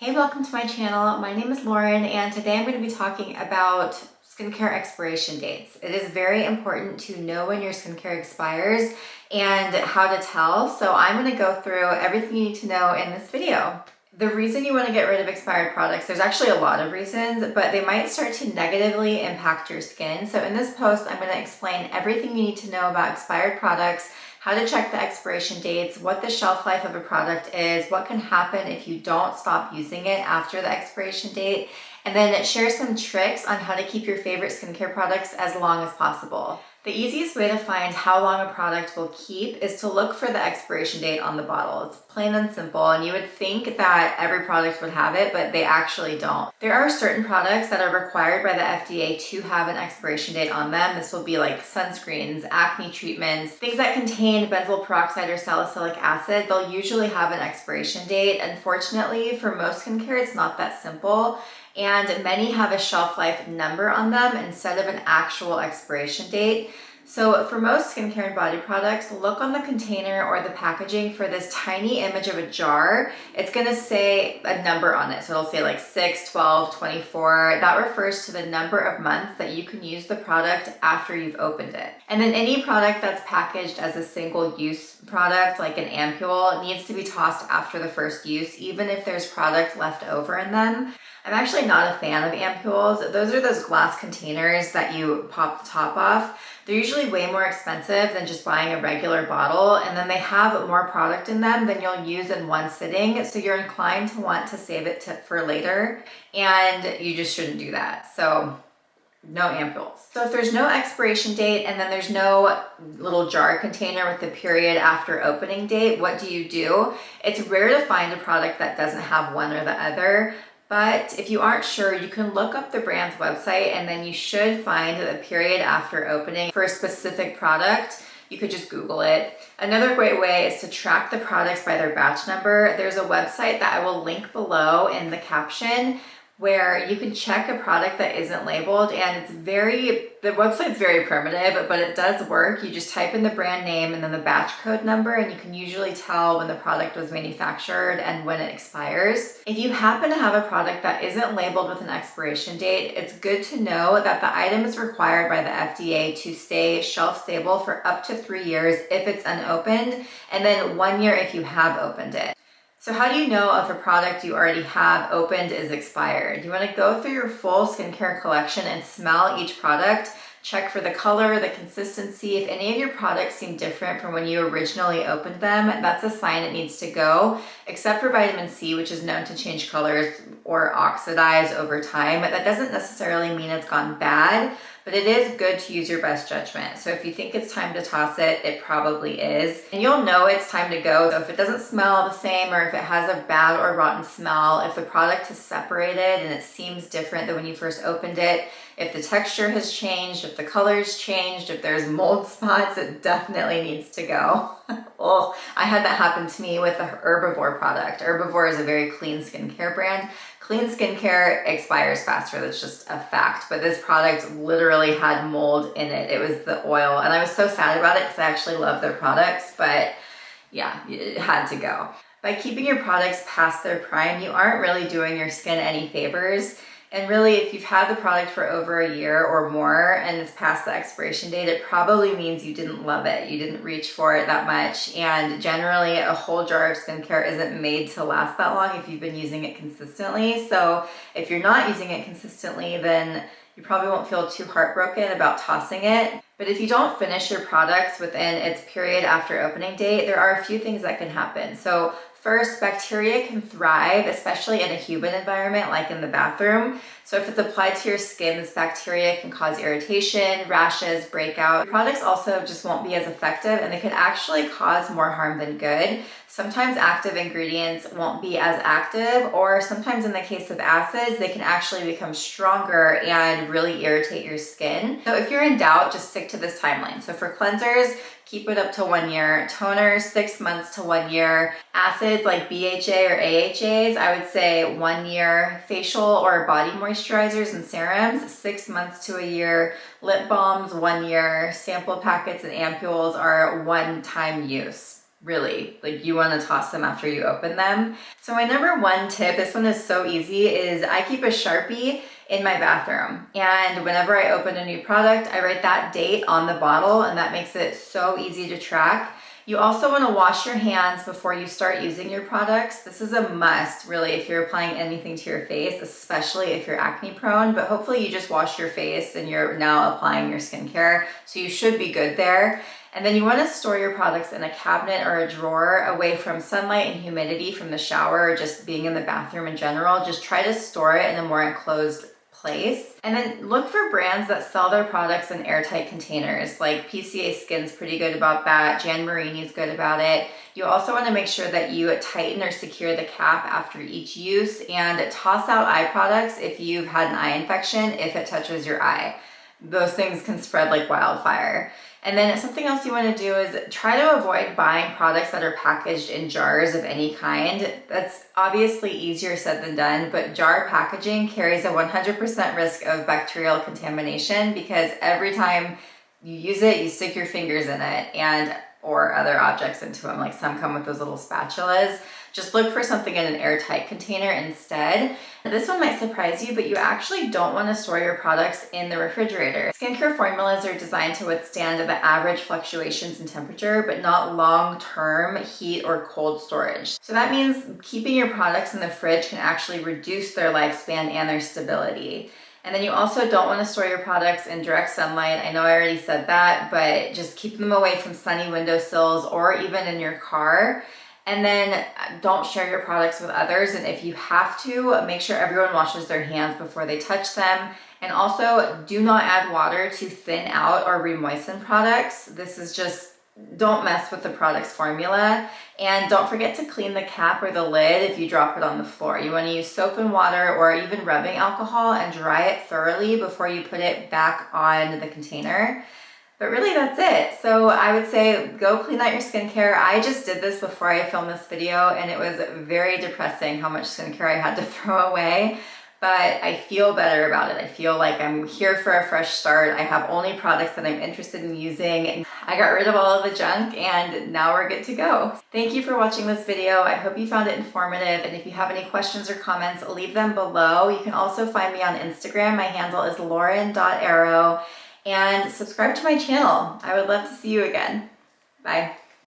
Hey, welcome to my channel. My name is Lauren and today I'm going to be talking about skincare expiration dates. It is very important to know when your skincare expires and how to tell. So I'm going to go through everything you need to know in this video. The reason you want to get rid of expired products, there's actually a lot of reasons, but they might start to negatively impact your skin. So in this post, I'm going to explain everything you need to know about expired products, how to check the expiration dates, what the shelf life of a product is, what can happen if you don't stop using it after the expiration date, and then share some tricks on how to keep your favorite skincare products as long as possible. The easiest way to find how long a product will keep is to look for the expiration date on the bottle. It's plain and simple, and you would think that every product would have it, but they actually don't. There are certain products that are required by the FDA to have an expiration date on them. This will be like sunscreens, acne treatments, things that contain benzoyl peroxide or salicylic acid. They'll usually have an expiration date. Unfortunately, for most skincare, it's not that simple. And many have a shelf life number on them instead of an actual expiration date. So for most skincare and body products, look on the container or the packaging for this tiny image of a jar. It's gonna say a number on it. So it'll say like 6, 12, 24. That refers to the number of months that you can use the product after you've opened it. And then any product that's packaged as a single use product, like an ampule, needs to be tossed after the first use, even if there's product left over in them. I'm actually not a fan of ampules. Those are those glass containers that you pop the top off. They're usually way more expensive than just buying a regular bottle, and then they have more product in them than you'll use in one sitting, so you're inclined to want to save it for later, and you just shouldn't do that. So no ampules. So if there's no expiration date and then there's no little jar container with the period after opening date, what do? It's rare to find a product that doesn't have one or the other. But if you aren't sure, you can look up the brand's website and then you should find the period after opening for a specific product. You could just Google it. Another great way is to track the products by their batch number. There's a website that I will link below in the caption where you can check a product that isn't labeled, and the website's very primitive, but it does work. You just type in the brand name and then the batch code number, and you can usually tell when the product was manufactured and when it expires. If you happen to have a product that isn't labeled with an expiration date, it's good to know that the item is required by the FDA to stay shelf stable for up to 3 years if it's unopened, and then 1 year if you have opened it. So how do you know if a product you already have opened is expired? You want to go through your full skincare collection and smell each product. Check for the color, the consistency. If any of your products seem different from when you originally opened them, that's a sign it needs to go, except for vitamin C, which is known to change colors or oxidize over time. That doesn't necessarily mean it's gone bad, but it is good to use your best judgment. So if you think it's time to toss it, it probably is. And you'll know it's time to go. So if it doesn't smell the same, or if it has a bad or rotten smell, if the product has separated and it seems different than when you first opened it, if the texture has changed, if the color's changed, if there's mold spots, it definitely needs to go. Well, I had that happen to me with the Herbivore product. Herbivore is a very clean skincare brand. Clean skincare expires faster, that's just a fact. But this product literally had mold in it. It was the oil, and I was so sad about it because I actually love their products, but yeah, it had to go. By keeping your products past their prime, you aren't really doing your skin any favors. And really, if you've had the product for over a year or more and it's past the expiration date, it probably means you didn't love it. You didn't reach for it that much. And generally, a whole jar of skincare isn't made to last that long if you've been using it consistently. So if you're not using it consistently, then you probably won't feel too heartbroken about tossing it. But if you don't finish your products within its period after opening date, there are a few things that can happen. So first, bacteria can thrive, especially in a humid environment like in the bathroom. So if it's applied to your skin, this bacteria can cause irritation, rashes, breakout. Products also just won't be as effective, and they could actually cause more harm than good. Sometimes active ingredients won't be as active, or sometimes in the case of acids, they can actually become stronger and really irritate your skin. So if you're in doubt, just stick to this timeline. So for cleansers, keep it up to 1 year. Toners, 6 months to 1 year. Acids like BHA or AHAs, I would say 1 year. Facial or body moisturizers and serums, 6 months to a year. Lip balms, 1 year. Sample packets and ampules are one-time use. really. Like, you want to toss them after you open them. So my number one tip, this one is so easy, is I keep a Sharpie in my bathroom. And whenever I open a new product, I write that date on the bottle, and that makes it so easy to track. You also want to wash your hands before you start using your products. This is a must, really, if you're applying anything to your face, especially if you're acne prone, but hopefully you just wash your face and you're now applying your skincare, so you should be good there. And then you want to store your products in a cabinet or a drawer away from sunlight and humidity from the shower, or just being in the bathroom in general. Just try to store it in a more enclosed place. And then look for brands that sell their products in airtight containers. Like PCA Skin's pretty good about that. Jan Marini's good about it. You also want to make sure that you tighten or secure the cap after each use, and toss out eye products if you've had an eye infection if it touches your eye. Those things can spread like wildfire. And then something else you want to do is try to avoid buying products that are packaged in jars of any kind. That's obviously easier said than done, but jar packaging carries a 100% risk of bacterial contamination, because every time you use it, you stick your fingers in it and or other objects into them. Like, some come with those little spatulas. Just look for something in an airtight container instead. This one might surprise you, but you actually don't want to store your products in the refrigerator. Skincare formulas are designed to withstand the average fluctuations in temperature, but not long-term heat or cold storage. So that means keeping your products in the fridge can actually reduce their lifespan and their stability. And then you also don't want to store your products in direct sunlight. I know I already said that, but just keep them away from sunny windowsills or even in your car. And then don't share your products with others. And if you have to, make sure everyone washes their hands before they touch them. And also, do not add water to thin out or remoisten products. This is just, don't mess with the product's formula. And don't forget to clean the cap or the lid if you drop it on the floor. You want to use soap and water or even rubbing alcohol and dry it thoroughly before you put it back on the container. But really, that's it. So I would say go clean out your skincare. I just did this before I filmed this video, and it was very depressing how much skincare I had to throw away. But I feel better about it. I feel like I'm here for a fresh start. I have only products that I'm interested in using. I got rid of all of the junk, and now we're good to go. Thank you for watching this video. I hope you found it informative. And if you have any questions or comments, leave them below. You can also find me on Instagram. My handle is lauren.arrow. And subscribe to my channel. I would love to see you again. Bye.